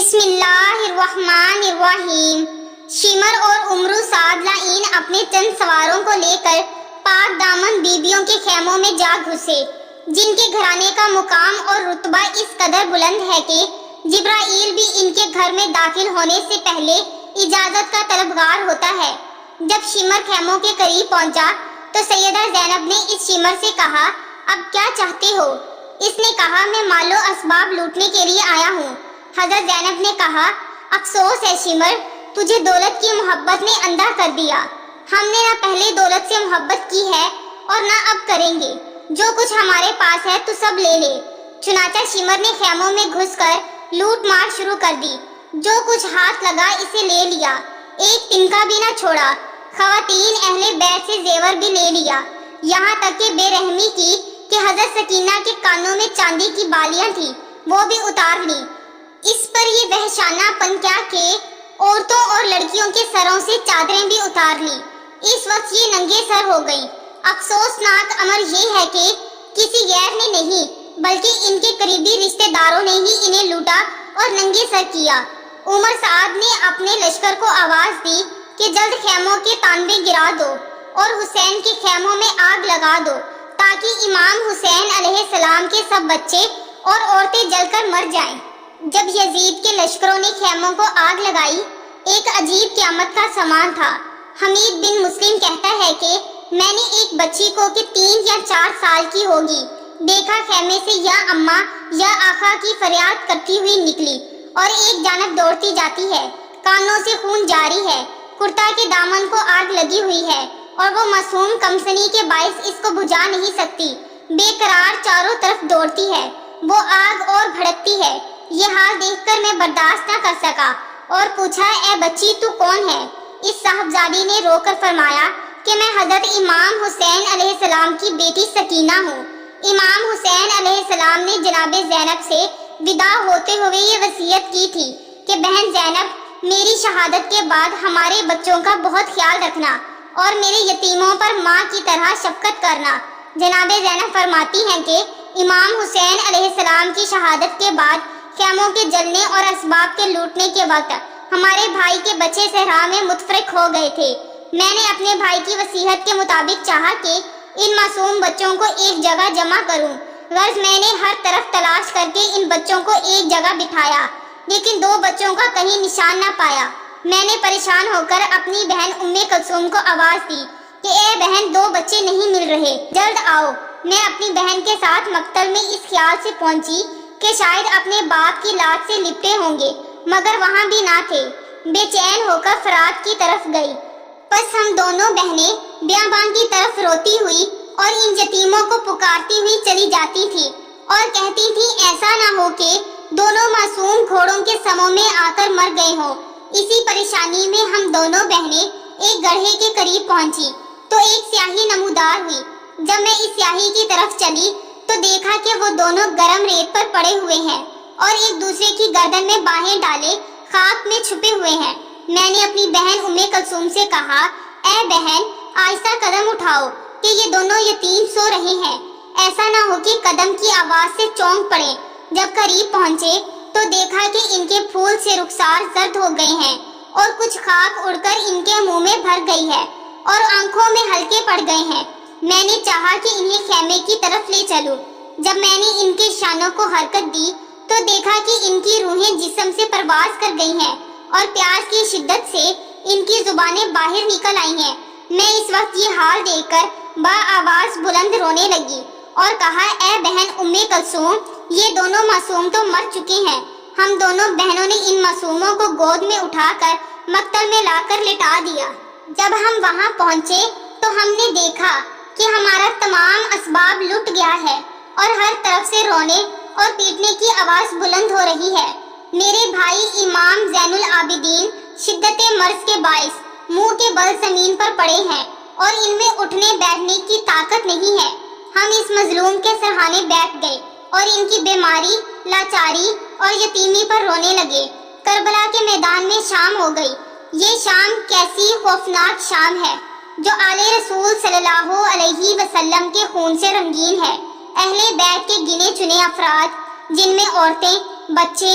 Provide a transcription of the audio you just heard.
بسم اللہ الرحمن الرحیم۔ شمر اور عمرو سعد لعین اپنے چند سواروں کو لے کر پاک دامن بیبیوں کے خیموں میں جا گھسے، جن کے گھرانے کا مقام اور رتبہ اس قدر بلند ہے کہ جبرائیل بھی ان کے گھر میں داخل ہونے سے پہلے اجازت کا طلبگار ہوتا ہے۔ جب شمر خیموں کے قریب پہنچا تو سیدہ زینب نے اس شمر سے کہا، اب کیا چاہتے ہو؟ اس نے کہا، میں مال و اسباب لوٹنے کے لیے آیا ہوں۔ حضرت زینب نے کہا، افسوس ہے شمر، تجھے دولت کی محبت نے اندھا کر دیا۔ ہم نے نہ پہلے دولت سے محبت کی ہے اور نہ اب کریں گے۔ جو کچھ ہمارے پاس ہے تو سب لے لے۔ چنانچہ شمر نے خیموں میں گھس کر لوٹ مار شروع کر دی۔ جو کچھ ہاتھ لگا اسے لے لیا، ایک تنکا بھی نہ چھوڑا۔ خواتین اہل بیت سے زیور بھی لے لیا، یہاں تک کہ بے رحمی کی کہ حضرت سکینہ کے کانوں میں چاندی کی بالیاں تھیں، وہ بھی اتار لی۔ اس پر یہ وحشانہ پن کیا کہ عورتوں اور لڑکیوں کے سروں سے چادریں بھی اتار لی۔ اس وقت یہ ننگے سر ہو گئی۔ افسوسناک امر یہ ہے کہ کسی غیر نے نہیں بلکہ ان کے قریبی رشتہ داروں نے ہی انہیں لوٹا اور ننگے سر کیا۔ عمر سعد نے اپنے لشکر کو آواز دی کہ جلد خیموں کے تانبے گرا دو اور حسین کے خیموں میں آگ لگا دو، تاکہ امام حسین علیہ السلام کے سب بچے اور عورتیں جل کر مر جائیں۔ جب یزید کے لشکروں نے خیموں کو آگ لگائی، ایک عجیب قیامت کا سامان تھا۔ حمید بن مسلم کہتا ہے کہ میں نے ایک بچی کو کہ 3 یا 4 سال کی ہوگی دیکھا، خیمے سے یا اماں یا آقا کی فریاد کرتی ہوئی نکلی اور ایک جانب دوڑتی جاتی ہے، کانوں سے خون جاری ہے، کرتا کے دامن کو آگ لگی ہوئی ہے اور وہ معصوم کمسنی کے باعث اس کو بجھا نہیں سکتی، بے قرار چاروں طرف دوڑتی ہے، وہ آگ اور بھڑکتی ہے۔ یہ حال دیکھ کر میں برداشت نہ کر سکا اور پوچھا، اے بچی تو کون ہے؟ اس صاحبزادی نے رو کر فرمایا کہ میں حضرت امام حسین علیہ السلام کی بیٹی سکینہ ہوں۔ امام حسین علیہ السلام نے جناب زینب سے ودا ہوتے ہوئے یہ وصیت کی تھی کہ بہن زینب، میری شہادت کے بعد ہمارے بچوں کا بہت خیال رکھنا اور میرے یتیموں پر ماں کی طرح شفقت کرنا۔ جناب زینب فرماتی ہیں کہ امام حسین علیہ السلام کی شہادت کے بعد خیموں کے جلنے اور اسباب کے لوٹنے کے وقت ہمارے بھائی کے بچے صحرا میں متفرق ہو گئے تھے۔ میں نے اپنے بھائی کی وصیت کے مطابق چاہا کہ ان معصوم بچوں کو ایک جگہ جمع کروں، غرض میں نے ہر طرف تلاش کر کے ان بچوں کو ایک جگہ بٹھایا، لیکن 2 بچوں کا کہیں نشان نہ پایا۔ میں نے پریشان ہو کر اپنی بہن ام کلثوم کو آواز دی کہ اے بہن، 2 بچے نہیں مل رہے، جلد آؤ۔ میں اپنی بہن کے ساتھ مقتل میں اس خیال سے پہنچی کہ شاید اپنے باپ کی لات سے لپٹے ہوں گے، مگر وہاں بھی نہ تھے۔ بے چین ہو کر فرات کی طرف گئی، پس ہم دونوں بہنیں بیابان کی طرف روتی ہوئی اور ان یتیموں کو پکارتی ہوئی چلی جاتی تھی اور کہتی تھی، ایسا نہ ہو کہ دونوں معصوم گھوڑوں کے سموں میں آ کر مر گئے ہوں۔ اسی پریشانی میں ہم دونوں بہنیں ایک گڑھے کے قریب پہنچی تو ایک سیاہی نمودار ہوئی۔ جب میں اس سیاہی کی طرف چلی تو دیکھا کہ وہ دونوں گرم ریت پر پڑے ہوئے ہیں اور ایک دوسرے کی گردن میں باہیں ڈالے خاک میں چھپے ہوئے ہیں۔ میں نے اپنی بہن ام کلثوم سے کہا، اے بہن، آہستہ قدم اٹھاؤ کہ یہ دونوں یتیم سو رہے ہیں، ایسا نہ ہو کہ قدم کی آواز سے چونک پڑے۔ جب قریب پہنچے تو دیکھا کہ ان کے پھول سے رخسار زرد ہو گئے ہیں اور کچھ خاک اڑ کر ان کے منہ میں بھر گئی ہے اور آنکھوں میں ہلکے پڑ گئے ہیں۔ میں نے چاہا کہ انہیں خیمے کی طرف لے چلوں۔ جب میں نے ان کے شانوں کو حرکت دی تو دیکھا کہ ان کی روحیں جسم سے پرواز کر گئی ہیں اور پیاس کی شدت سے ان کی زبانیں باہر نکل آئی ہیں۔ میں اس وقت یہ حال دیکھ کر با آواز بلند رونے لگی اور کہا، اے بہن ام کلثوم، یہ دونوں معصوم تو مر چکے ہیں۔ ہم دونوں بہنوں نے ان معصوموں کو گود میں اٹھا کر مقتل میں لا کر لٹا دیا۔ جب ہم وہاں پہنچے تو ہم نے دیکھا کہ ہمارا تمام اسباب لٹ گیا ہے اور ہر طرف سے رونے اور پیٹنے کی آواز بلند ہو رہی ہے۔ میرے بھائی امام زین العابدین شدت مرض کے باعث منہ کے بل زمین پر پڑے ہیں اور ان میں اٹھنے بیٹھنے کی طاقت نہیں ہے۔ ہم اس مظلوم کے سرہانے بیٹھ گئے اور ان کی بیماری، لاچاری اور یتیمی پر رونے لگے۔ کربلا کے میدان میں شام ہو گئی۔ یہ شام کیسی خوفناک شام ہے جو آل رسول صلی اللہ علیہ وسلم کے خون سے رنگین ہے۔ اہل بیت کے گنے چنے افراد، جن میں عورتیں، بچے